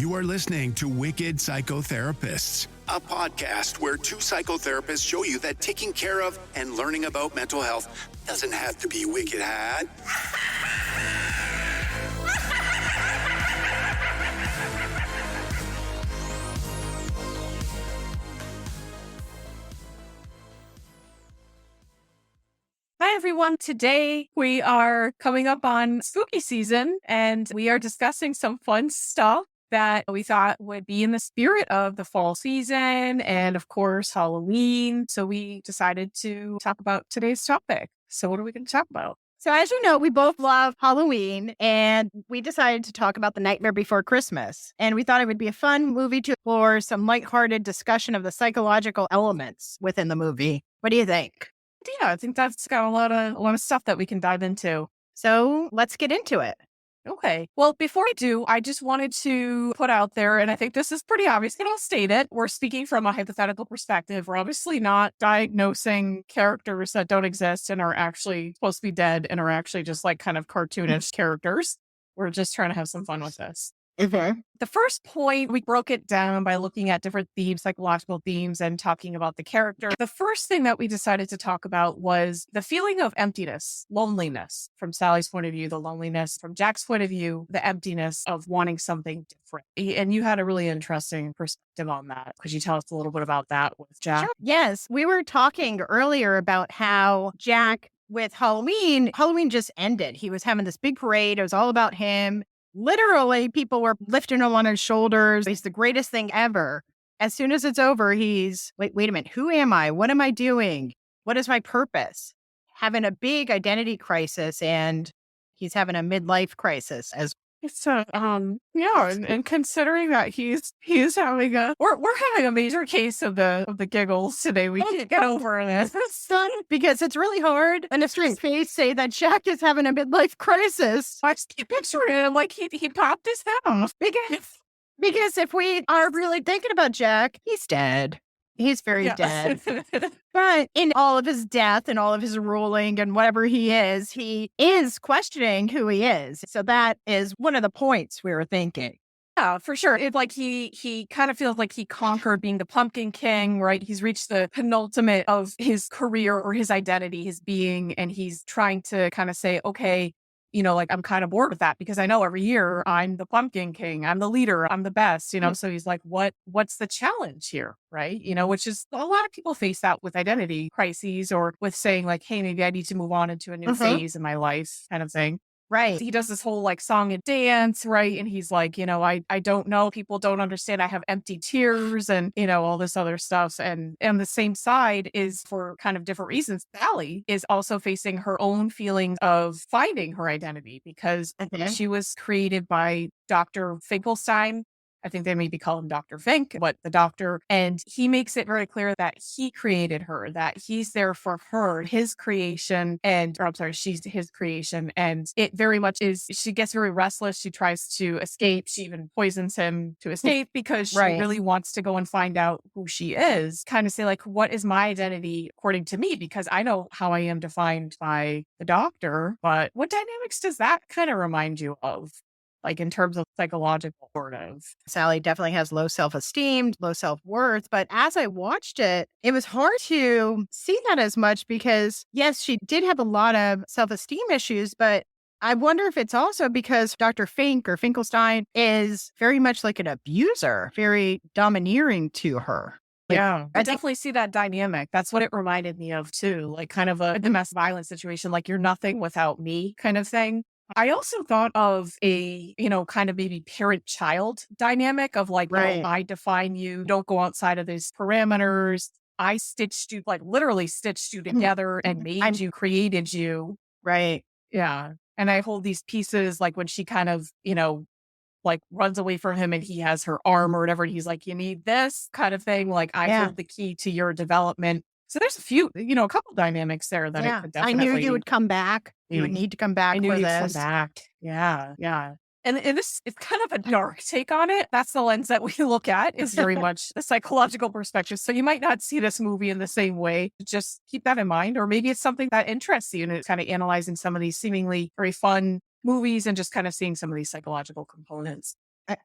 You are listening to Wicked Psychotherapists, a podcast where two psychotherapists show you that taking care of and learning about mental health doesn't have to be wicked hot. Hi, everyone. Today we are coming up on spooky season and we are discussing some fun stuff that we thought would be in the spirit of the fall season and, of course, Halloween. So we decided to talk about today's topic. So what are we going to talk about? So as you know, we both love Halloween, and we decided to talk about The Nightmare Before Christmas. And we thought it would be a fun movie to explore some lighthearted discussion of the psychological elements within the movie. What do you think? Yeah, I think that's got a lot of stuff that we can dive into. So let's get into it. Okay. Well, before I do, I just wanted to put out there, and I think this is pretty obvious, and I'll state it. We're speaking from a hypothetical perspective. We're obviously not diagnosing characters that don't exist and are actually supposed to be dead and are actually just like kind of cartoonish characters. We're just trying to have some fun with this. Mm-hmm. The first point, we broke it down by looking at different themes, psychological themes, and talking about the character. The first thing that we decided to talk about was the feeling of emptiness, loneliness. From Sally's point of view, the loneliness. From Jack's point of view, the emptiness of wanting something different. And you had a really interesting perspective on that. Could you tell us a little bit about that with Jack? Sure. Yes, we were talking earlier about how Jack, with Halloween just ended. He was having this big parade. It was all about him. Literally, people were lifting him on his shoulders. He's the greatest thing ever. As soon as it's over, he's, wait a minute. Who am I? What am I doing? What is my purpose? Having a big identity crisis, and he's having a midlife crisis as It's and considering that he's having we're having a major case of the giggles today. We can't get over this. because it's really hard in a straight face say that Jack is having a midlife crisis. I just keep picturing him like he popped his head off. Because if we are really thinking about Jack, he's dead. He's very dead. But in all of his death and all of his ruling and whatever he is questioning who he is. So that is one of the points we were thinking. Yeah, for sure. It's like he kind of feels like he conquered being the Pumpkin King, right? He's reached the penultimate of his career or his identity, his being, and he's trying to kind of say, okay, like I'm kind of bored with that because I know every year I'm the Pumpkin King, I'm the leader, I'm the best, So he's like, what's the challenge here, right? Which is a lot of people face that with identity crises or with saying like, hey, maybe I need to move on into a new phase in my life kind of thing. Right. He does this whole like song and dance, right? And he's like, I don't know. People don't understand. I have empty tears and, all this other stuff. And the same side is for kind of different reasons. Sally is also facing her own feelings of finding her identity because she was created by Dr. Finkelstein. I think they maybe call him Dr. Fink, but the doctor. And he makes it very clear that he created her, that he's there for her, his creation. She's his creation. And it very much is, she gets very restless. She tries to escape. She even poisons him to escape because she really wants to go and find out who she is. Kind of say like, what is my identity according to me? Because I know how I am defined by the doctor, but what dynamics does that kind of remind you of? Like in terms of psychological sort of. Sally definitely has low self-esteem, low self-worth. But as I watched it, it was hard to see that as much because, yes, she did have a lot of self-esteem issues, but I wonder if it's also because Dr. Fink or Finkelstein is very much like an abuser, very domineering to her. Yeah, I definitely see that dynamic. That's what it reminded me of too, like kind of a domestic violence situation, like you're nothing without me kind of thing. I also thought of a, kind of maybe parent-child dynamic of like, I define you, don't go outside of these parameters. I stitched you, like literally stitched you together and made you, created you. Right. Yeah. And I hold these pieces like when she kind of, like runs away from him and he has her arm or whatever. And he's like, you need this kind of thing. Like I hold the key to your development. So there's a few, a couple dynamics there that it could definitely. I knew you would come back. You would need to come back. I knew you'd come back. Yeah. Yeah. And this is kind of a dark take on it. That's the lens that we look at is very much the psychological perspective. So you might not see this movie in the same way. Just keep that in mind. Or maybe it's something that interests you and it's kind of analyzing some of these seemingly very fun movies and just kind of seeing some of these psychological components.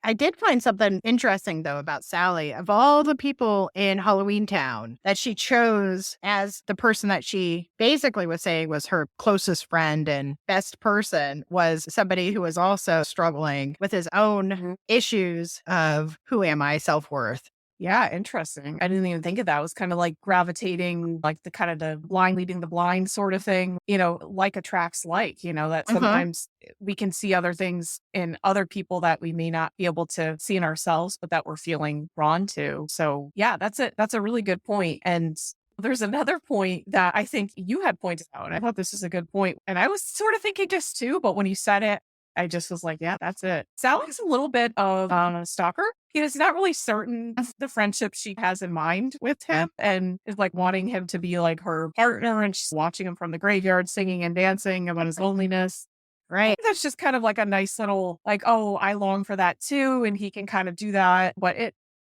I did find something interesting, though, about Sally. Of all the people in Halloween Town that she chose as the person that she basically was saying was her closest friend and best person, was somebody who was also struggling with his own issues of who am I, self-worth. Yeah, interesting. I didn't even think of that. It was kind of like gravitating, like the kind of the blind leading the blind sort of thing, like attracts like, that sometimes we can see other things in other people that we may not be able to see in ourselves, but that we're feeling drawn to. So yeah, that's it. That's a really good point. And there's another point that I think you had pointed out, and I thought this is a good point. And I was sort of thinking this too, but when you said it, I just was like, yeah, that's it. Sally's a little bit of a stalker. He's not really certain of the friendship she has in mind with him and is like wanting him to be like her partner, and she's watching him from the graveyard singing and dancing about his loneliness. Right. That's just kind of like a nice little like, oh, I long for that too. And he can kind of do that. But it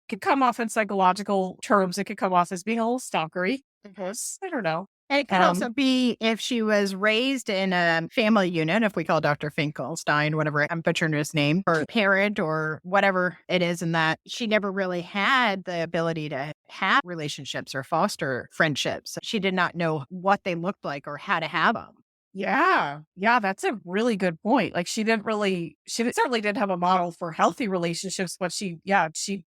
could come off in psychological terms. It could come off as being a little stalkery. Because I don't know. And it could also be if she was raised in a family unit, if we call Dr. Finkelstein, whatever, I'm butchering his name, or parent or whatever it is, in that she never really had the ability to have relationships or foster friendships. She did not know what they looked like or how to have them. Yeah. Yeah, that's a really good point. Like she certainly didn't have a model for healthy relationships, but she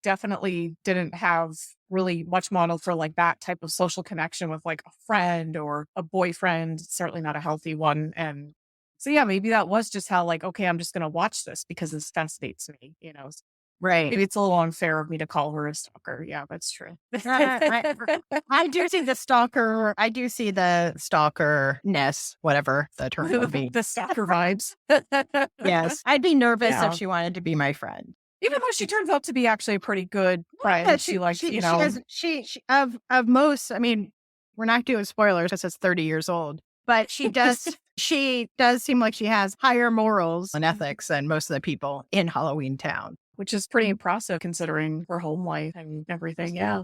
definitely didn't have really much model for like that type of social connection with like a friend or a boyfriend, certainly not a healthy one. And so, yeah, maybe that was just how like, okay, I'm just going to watch this because this fascinates me, Right. Maybe it's a little unfair of me to call her a stalker. Yeah, that's true. I do see the stalker. I do see the stalker-ness, whatever the term would be. The stalker vibes. Yes. I'd be nervous if she wanted to be my friend. Even though she turns out to be actually a pretty good friend. Yeah, she of most, I mean, we're not doing spoilers because it's 30 years old, but she does seem like she has higher morals and ethics than most of the people in Halloween Town. Which is pretty impressive considering her home life and everything. Yeah.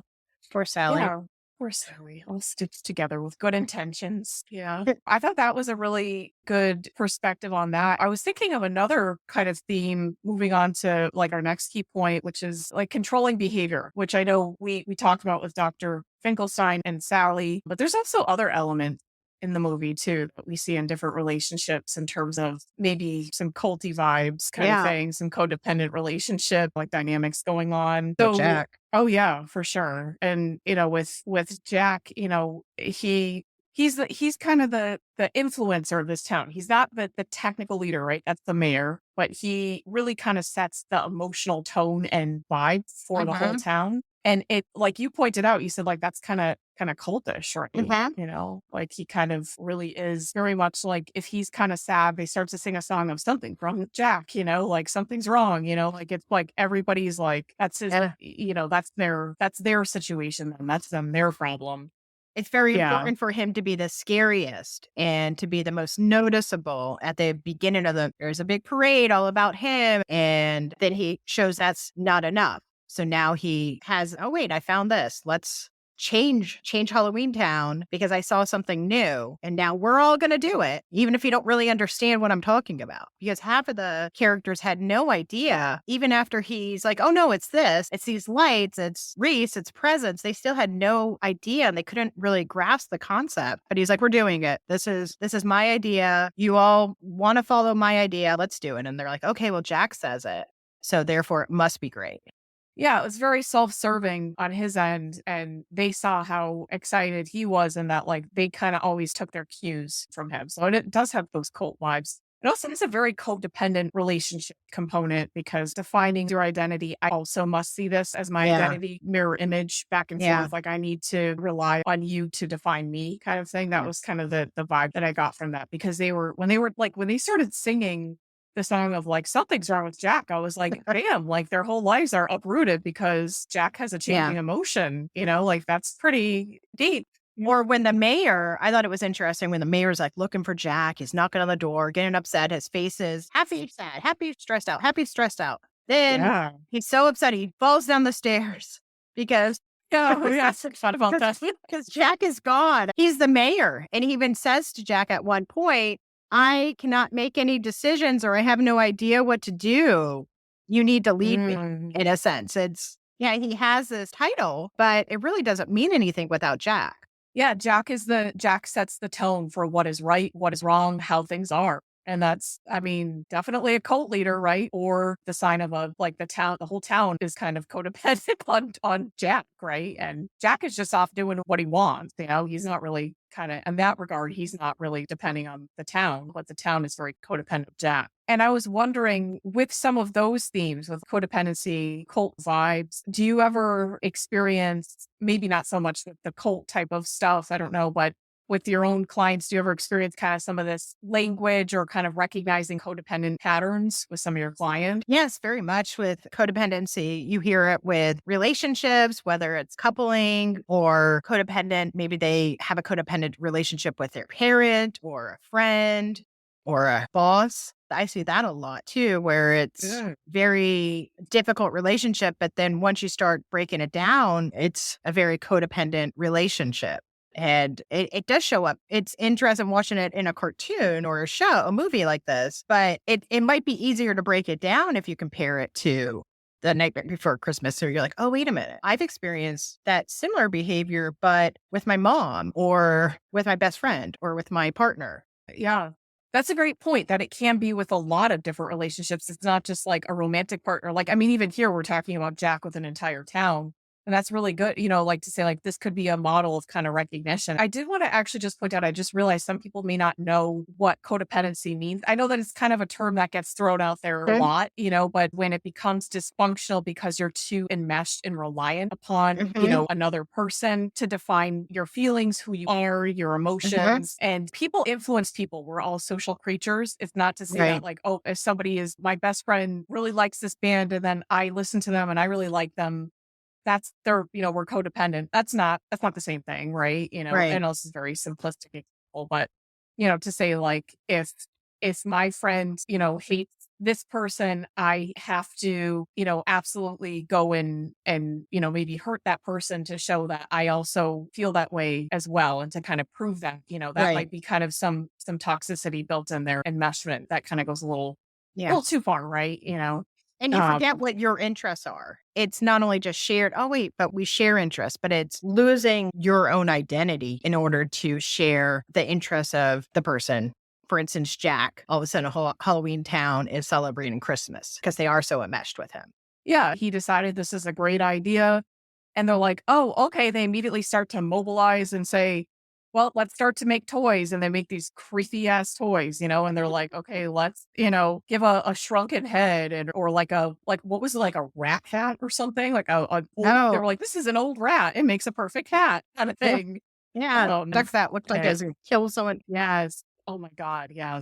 Poor Sally. Yeah. Poor Sally. All stitched together with good intentions. Yeah. I thought that was a really good perspective on that. I was thinking of another kind of theme moving on to like our next key point, which is like controlling behavior, which I know we talked about with Dr. Finkelstein and Sally, but there's also other elements in the movie too that we see in different relationships in terms of maybe some culty vibes kind of thing, some codependent relationship like dynamics going on. So Jack. Oh yeah, for sure. And with Jack, he's kind of the influencer of this town. He's not the technical leader, right? That's the mayor, but he really kind of sets the emotional tone and vibe for the whole town. And it, like you pointed out, you said like that's kind of cultish, right? Like he kind of really is very much like if he's kind of sad, they start to sing a song of something from Jack, like something's wrong, like it's like everybody's like that's his, that's their situation and that's their problem. It's very important for him to be the scariest and to be the most noticeable at the beginning there's a big parade all about him. And then he shows that's not enough. So now he has, oh, wait, I found this. Let's change Halloween Town because I saw something new. And now we're all going to do it, even if you don't really understand what I'm talking about. Because half of the characters had no idea, even after he's like, oh, no, it's this. It's these lights. It's Reese. It's presents. They still had no idea and they couldn't really grasp the concept. But he's like, we're doing it. This is my idea. You all want to follow my idea. Let's do it. And they're like, okay, well, Jack says it. So therefore, it must be great. Yeah, it was very self-serving on his end, and they saw how excited he was and that like they kind of always took their cues from him. So it does have those cult vibes. It also has a very codependent relationship component because defining your identity, I also must see this as my identity mirror image back and forth. Like I need to rely on you to define me kind of thing. That was kind of the vibe that I got from that because when they started singing the song of like something's wrong with Jack, I was like, damn, like their whole lives are uprooted because Jack has a changing emotion, like that's pretty deep. Or when the mayor, I thought it was interesting when the mayor's like looking for Jack, he's knocking on the door, getting upset, his face is happy, sad, happy, stressed out. Then he's so upset he falls down the stairs because it's fun about that. Because Jack is gone. He's the mayor. And he even says to Jack at one point, I cannot make any decisions or I have no idea what to do. You need to lead me, Mm. in a sense. Yeah, he has this title, but it really doesn't mean anything without Jack. Yeah, Jack sets the tone for what is right, what is wrong, how things are. And that's, I mean, definitely a cult leader, right? Or the sign of the whole town is kind of codependent on Jack, right? And Jack is just off doing what he wants. He's not really kind of, in that regard, he's not really depending on the town, but the town is very codependent of Jack. And I was wondering, with some of those themes, with codependency, cult vibes, do you ever experience, maybe not so much the cult type of stuff, I don't know, but with your own clients, do you ever experience kind of some of this language or kind of recognizing codependent patterns with some of your clients? Yes, very much with codependency. You hear it with relationships, whether it's coupling or codependent. Maybe they have a codependent relationship with their parent or a friend or a boss. I see that a lot too, where it's very difficult relationship, but then once you start breaking it down, it's a very codependent relationship. And it does show up. It's interesting watching it in a cartoon or a movie like this, but it might be easier to break it down if you compare it to The Nightmare Before Christmas. So you're like, oh, wait a minute. I've experienced that similar behavior, but with my mom or with my best friend or with my partner. Yeah. That's a great point, that it can be with a lot of different relationships. It's not just like a romantic partner. Like, I mean, even here, we're talking about Jack with an entire town. And that's really good, like to say, like, this could be a model of kind of recognition. I did want to actually just point out, I just realized some people may not know what codependency means. I know that it's kind of a term that gets thrown out there a lot, but when it becomes dysfunctional because you're too enmeshed and reliant upon, another person to define your feelings, who you are, your emotions, and people influence people. We're all social creatures. It's not to say that like, oh, if somebody is my best friend really likes this band and then I listen to them and I really like them, we're codependent. That's not the same thing, right? And this is very simplistic example, but, to say like, if my friend, hates this person, I have to, absolutely go in and, maybe hurt that person to show that I also feel that way as well. And to kind of prove that, that might be kind of some toxicity built in there, enmeshment that kind of goes a little too far, right? And you forget what your interests are. It's not only just shared, oh, wait, but we share interests, but it's losing your own identity in order to share the interests of the person. For instance, Jack, all of a sudden, a whole Halloween town is celebrating Christmas because they are so enmeshed with him. Yeah, he decided this is a great idea. And they're like, oh, okay. They immediately start to mobilize and say, well, let's start to make toys. And they make these creepy ass toys, and they're like, okay, let's, give a shrunken head or what was it, like a rat hat or something? Like they were like, this is an old rat. It makes a perfect hat kind of thing. Yeah. That looked like it killed someone. Yes. Oh my God. Yeah.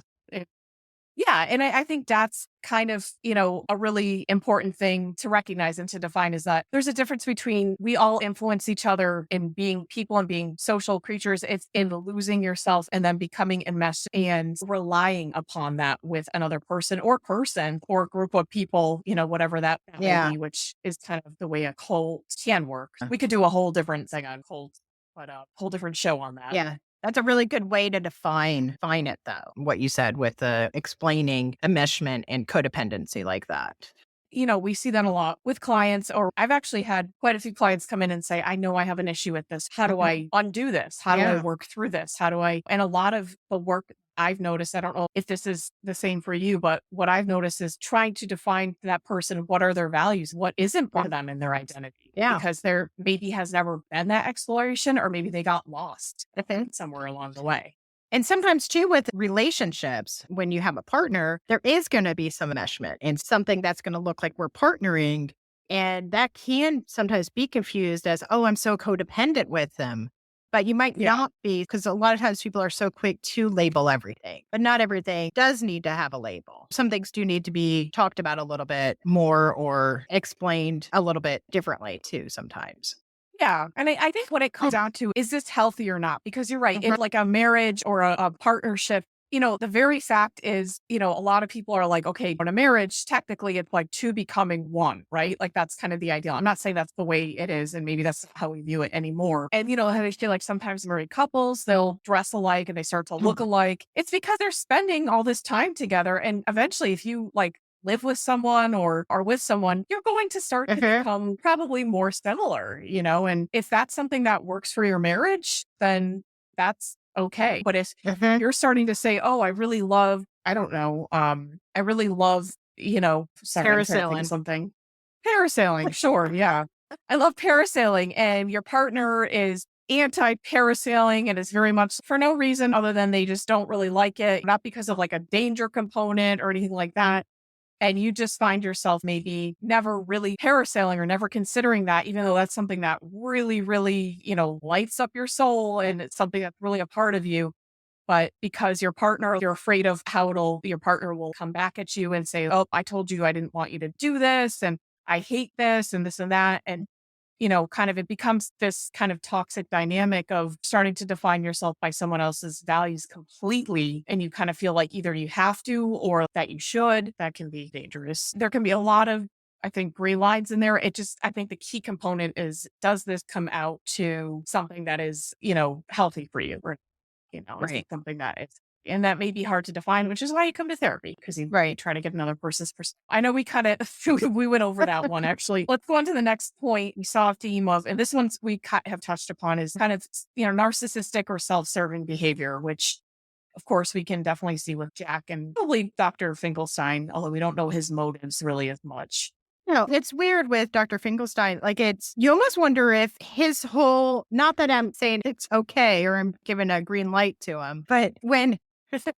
Yeah. And I think that's kind of, a really important thing to recognize and to define, is that there's a difference between, we all influence each other in being people and being social creatures. It's in losing yourself and then becoming enmeshed and relying upon that with another person or group of people, whatever that may be, which is kind of the way a cult can work. We could do a whole different thing on cults, but a whole different show on that. Yeah. That's a really good way to define it, though, what you said with explaining enmeshment and codependency like that. We see that a lot with clients, or I've actually had quite a few clients come in and say, I know I have an issue with this. How do I undo this? How do I work through this? And a lot of the work I've noticed, I don't know if this is the same for you, but what I've noticed is trying to define to that person, what are their values? What is important for them in their identity? Yeah. Because there maybe has never been that exploration, or maybe they got lost somewhere along the way. And sometimes too, with relationships, when you have a partner, there is going to be some enmeshment and something that's going to look like we're partnering. And that can sometimes be confused as, oh, I'm so codependent with them. But you might not be, because a lot of times people are so quick to label everything. But not everything does need to have a label. Some things do need to be talked about a little bit more or explained a little bit differently too sometimes. Yeah. And I think what it comes down to, is this healthy or not? Because you're right. In like a marriage or a partnership, the very fact is, a lot of people are like, okay, in a marriage, technically it's like two becoming one, right? Like that's kind of the ideal. I'm not saying that's the way it is, and maybe that's how we view it anymore. And, I feel like sometimes married couples, they'll dress alike and they start to look alike. It's because they're spending all this time together. And eventually, if you like live with someone or are with someone, you're going to start to Mhm. become probably more similar, and if that's something that works for your marriage, then that's okay. But if Mhm. you're starting to say, oh, I really love, I don't know, I really love, sorry, I'm trying to think of Parasailing. something. Parasailing, sure, yeah. I love parasailing, and your partner is anti-parasailing and is very much for no reason other than they just don't really like it, not because of like a danger component or anything like that. And you just find yourself maybe never really parasailing or never considering that, even though that's something that really, really, lights up your soul and it's something that's really a part of you. But because you're afraid of how your partner will come back at you and say, oh, I told you I didn't want you to do this. And I hate this and that. And kind of it becomes this kind of toxic dynamic of starting to define yourself by someone else's values completely. And you kind of feel like either you have to or that you should. That can be dangerous. There can be a lot of, I think, gray lines in there. I think the key component is, does this come out to something that is, healthy for you? Or, is it Right. something that is, and that may be hard to define, which is why you come to therapy, because you Right. try to get another person's perspective. I know we kind of, we went over that one actually. Let's go on to the next point. We saw a theme of, and this one's we have touched upon, is kind of, narcissistic or self-serving behavior, which of course we can definitely see with Jack and probably Dr. Finkelstein, although we don't know his motives really as much. No, it's weird with Dr. Finkelstein. Like you almost wonder if his whole, not that I'm saying it's okay or I'm giving a green light to him, but when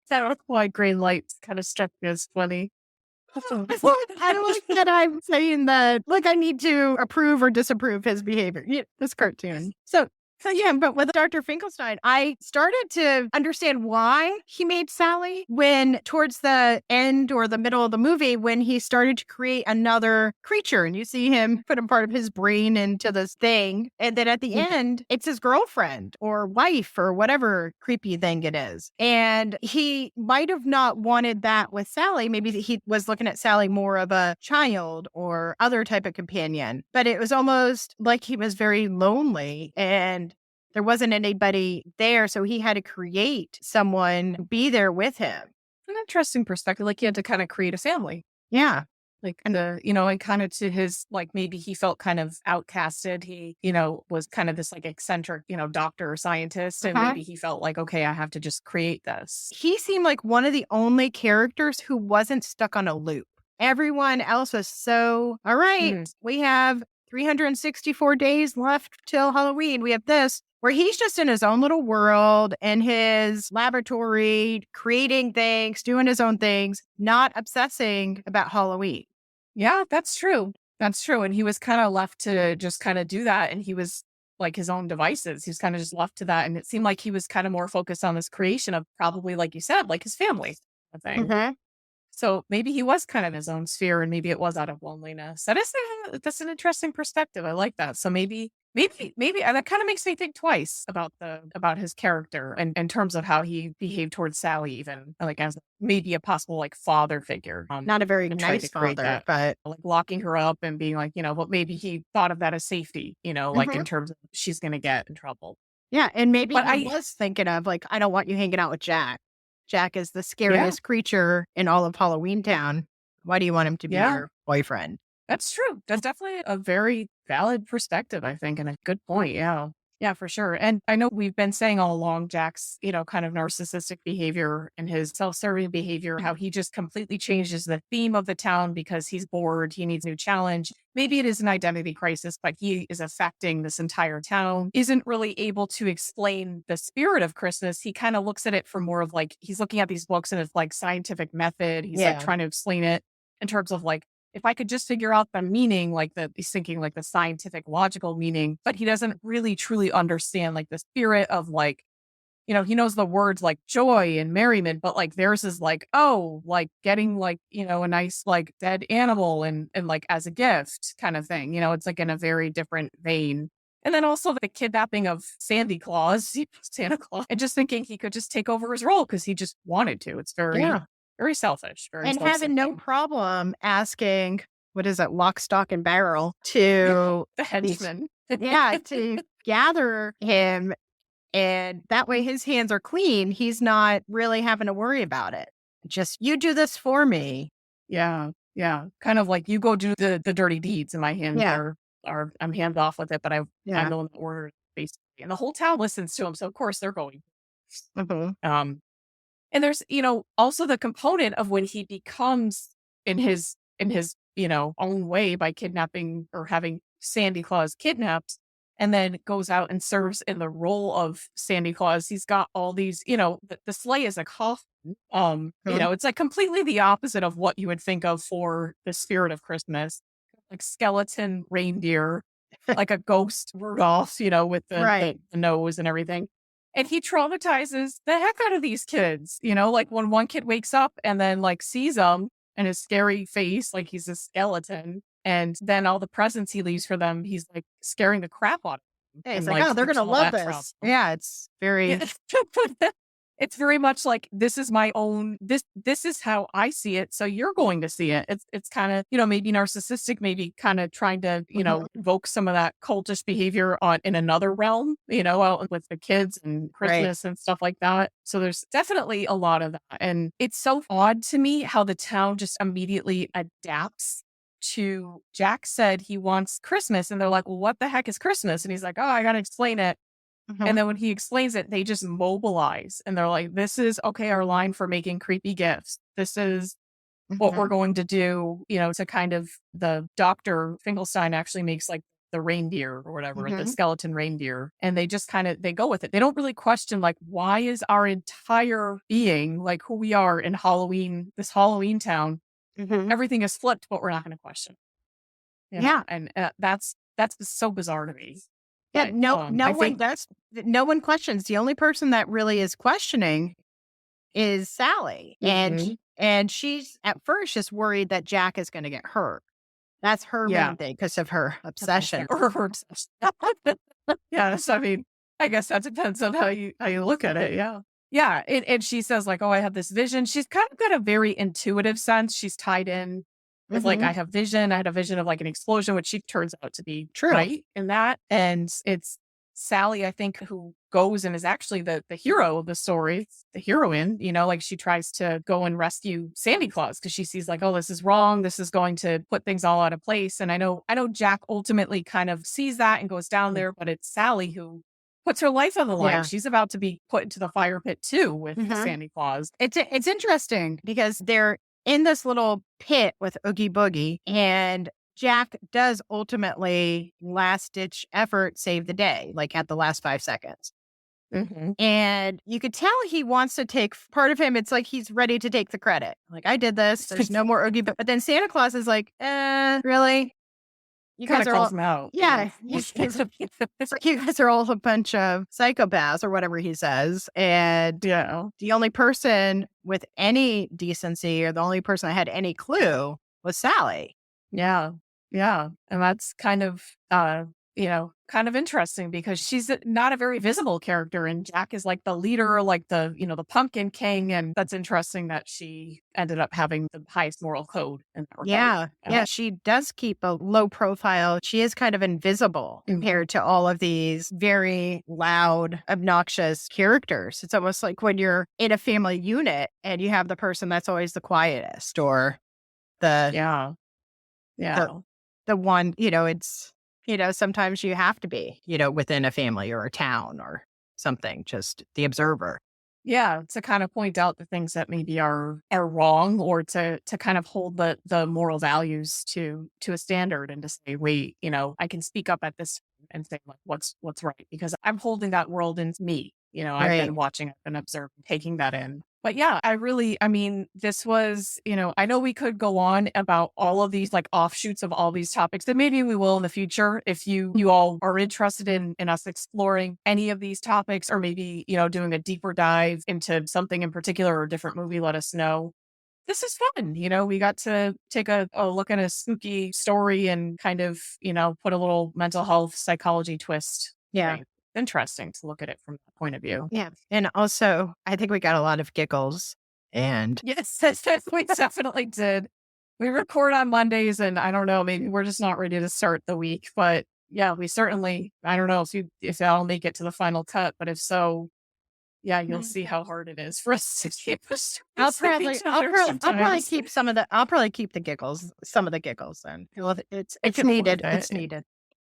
That's why green lights kind of struck me as funny. I don't like that I'm saying that, like, I need to approve or disapprove his behavior. This cartoon. So yeah, but with Dr. Finkelstein, I started to understand why he made Sally when towards the end or the middle of the movie, when he started to create another creature and you see him put a part of his brain into this thing. And then at the end, it's his girlfriend or wife or whatever creepy thing it is. And he might have not wanted that with Sally. Maybe he was looking at Sally more of a child or other type of companion, but it was almost like he was very lonely and there wasn't anybody there, so he had to create someone to be there with him. An interesting perspective. Like he had to kind of create a family. Yeah. Like and kind of to his, like, maybe he felt kind of outcasted. He, was kind of this like eccentric, doctor or scientist. And maybe he felt like, okay, I have to just create this. He seemed like one of the only characters who wasn't stuck on a loop. Everyone else was so, all right, we have 364 days left till Halloween. We have this, where he's just in his own little world in his laboratory, creating things, doing his own things, not obsessing about Halloween. Yeah, that's true. That's true. And he was kind of left to just kind of do that. And he was like his own devices. He was kind of just left to that. And it seemed like he was kind of more focused on this creation of probably, like you said, like his family, I think. So maybe he was kind of in his own sphere and maybe it was out of loneliness. That's an interesting perspective. I like that. So maybe that kind of makes me think twice about his character and in terms of how he behaved towards Sally, even like as maybe a possible like father figure. Not a very and tried nice to create father, that, but like locking her up and being like, but maybe he thought of that as safety, like in terms of she's going to get in trouble. yeah. And maybe But he was thinking of like, I don't want you hanging out with Jack. Jack is the scariest creature in all of Halloween Town. Why do you want him to be your boyfriend? That's true. That's definitely a very valid perspective, I think, and a good point. Yeah. Yeah, for sure. And I know we've been saying all along Jack's, kind of narcissistic behavior and his self-serving behavior, how he just completely changes the theme of the town because he's bored. He needs a new challenge. Maybe it is an identity crisis, but he is affecting this entire town, isn't really able to explain the spirit of Christmas. He kind of looks at it from more of like, he's looking at these books and it's like scientific method. He's like trying to explain it in terms of like, if I could just figure out the meaning, he's thinking like the scientific, logical meaning, but he doesn't really truly understand like the spirit of like, he knows the words like joy and merriment, but like theirs is like, oh, like getting like, a nice like dead animal and like as a gift kind of thing. It's like in a very different vein. And then also the kidnapping of Santa Claus, and just thinking he could just take over his role because he just wanted to. It's very selfish. And having no problem asking, what is it, lock, stock, and barrel to the henchman. To gather him. And that way his hands are clean. He's not really having to worry about it. Just, you do this for me. Yeah. Yeah. Kind of like you go do the dirty deeds and my hands Yeah. are I'm hands off with it, but I'm Yeah. the one that ordered basically. And the whole town listens to him. So of course they're going. Mhm. And there's, also the component of when he becomes in his, own way by kidnapping or having Sandy Claus kidnapped and then goes out and serves in the role of Sandy Claus. He's got all these, the sleigh is a coffin. Mhm. It's like completely the opposite of what you would think of for the spirit of Christmas. Like skeleton reindeer, like a ghost Rudolph, with Right. the nose and everything. And he traumatizes the heck out of these kids, like when one kid wakes up and then like sees him and his scary face, like he's a skeleton. And then all the presents he leaves for them, he's like scaring the crap out of them. Yeah, it's And like, like oh, they're there's gonna all love that trauma. this. Yeah, it's very Yeah. It's very much like this is my own this is how I see it, so you're going to see it. It's kind of, maybe narcissistic, maybe kind of trying to, Mhm. evoke some of that cultish behavior on in another realm, out with the kids and Right. Christmas and stuff like that. So there's definitely a lot of that. And it's so odd to me how the town just immediately adapts to Jack said he wants Christmas and they're like, "Well, what the heck is Christmas?" And he's like, "Oh, I got to explain it." And Mhm. then when he explains it, they just mobilize and they're like, this is okay, our line for making creepy gifts. This is what we're Mhm. going to do, to kind of the Dr. Finkelstein actually makes like the reindeer or whatever, the Mhm. skeleton reindeer. And they just kind of they go with it. They don't really question like why is our entire being like who we are in Halloween, this Halloween town, Mhm. everything is flipped, but we're not going to question. Yeah. And that's so bizarre to me. Yeah. But No I one think does. No one questions. The only person that really is questioning is Sally, Mhm. and she's at first just worried that Jack is going to get hurt. That's her Yeah. main thing because of her Obsession obsession. or obsession. Yes, I mean, I guess that depends on how you look at it, yeah. Yeah, and she says like, "Oh, I have this vision." She's kind of got a very intuitive sense. She's tied in with like, "I Mhm. have vision." I had a vision of like an explosion, which she turns out to be True. right in that. And it's Sally, I think, who goes and is actually the hero of the story, the heroine, like she tries to go and rescue Sandy Claus because she sees like, oh, this is wrong. This is going to put things all out of place. And I know Jack ultimately kind of sees that and goes down Mm. there, but it's Sally who puts her life on the line. Yeah. She's about to be put into the fire pit too with Mhm. Sandy Claus. It's interesting because they're in this little pit with Oogie Boogie, and Jack does ultimately last ditch effort save the day, like at the last 5 seconds. Hmm. And you could tell he wants to take part of him. It's like he's ready to take the credit. Like, I did this. There's no more Oogie. But then Santa Claus is like, really? You Kind guys of are calls all, him out. yeah. It's like you guys are all a bunch of psychopaths or whatever he says. And Yeah. the only person with any decency or the only person that had any clue was Sally. Yeah. Yeah. And that's kind of kind of interesting because she's not a very visible character and Jack is like the leader, like the pumpkin king. And that's interesting that she ended up having the highest moral code in that regard. Yeah. Yeah. She does keep a low profile. She is kind of invisible Mhm. compared to all of these very loud, obnoxious characters. It's almost like when you're in a family unit and you have the person that's always the quietest or the Yeah. the Yeah. the one, it's, sometimes you have to be, within a family or a town or something, just the observer. Yeah, to kind of point out the things that maybe are wrong or to kind of hold the moral values to a standard and to say, wait, I can speak up at this and say like what's right because I'm holding that world into me. I've Right. been watching it and observing, taking that in. But yeah, I mean, this was, I know we could go on about all of these like offshoots of all these topics and maybe we will in the future if you all are interested in us exploring any of these topics or maybe, doing a deeper dive into something in particular or a different movie, let us know. This is fun. We got to take a look at a spooky story and kind of, put a little mental health psychology twist. Yeah. Right. Interesting to look at it from that point of view. Yeah. And also, I think we got a lot of giggles and Yes, yes, we definitely did. We record on Mondays, and I don't know, maybe we're just not ready to start the week. But yeah, we certainly, I don't know if I'll make it to the final cut, but if so, Yeah, you'll see how hard it is for us to keep us. I'll probably keep I'll probably keep the giggles, some of the giggles then. It's needed. It's needed.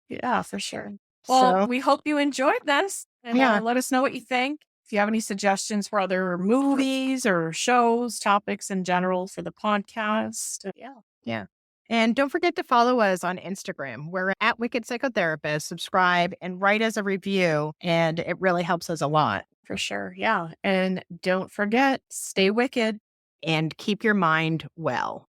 Yeah, for sure. Well, we hope you enjoyed this. And let us know what you think. If you have any suggestions for other movies or shows, topics in general for the podcast. Yeah. And don't forget to follow us on Instagram. We're at Wicked Psychotherapist. Subscribe and write us a review. And it really helps us a lot. For sure. Yeah. And don't forget, stay wicked. And keep your mind well.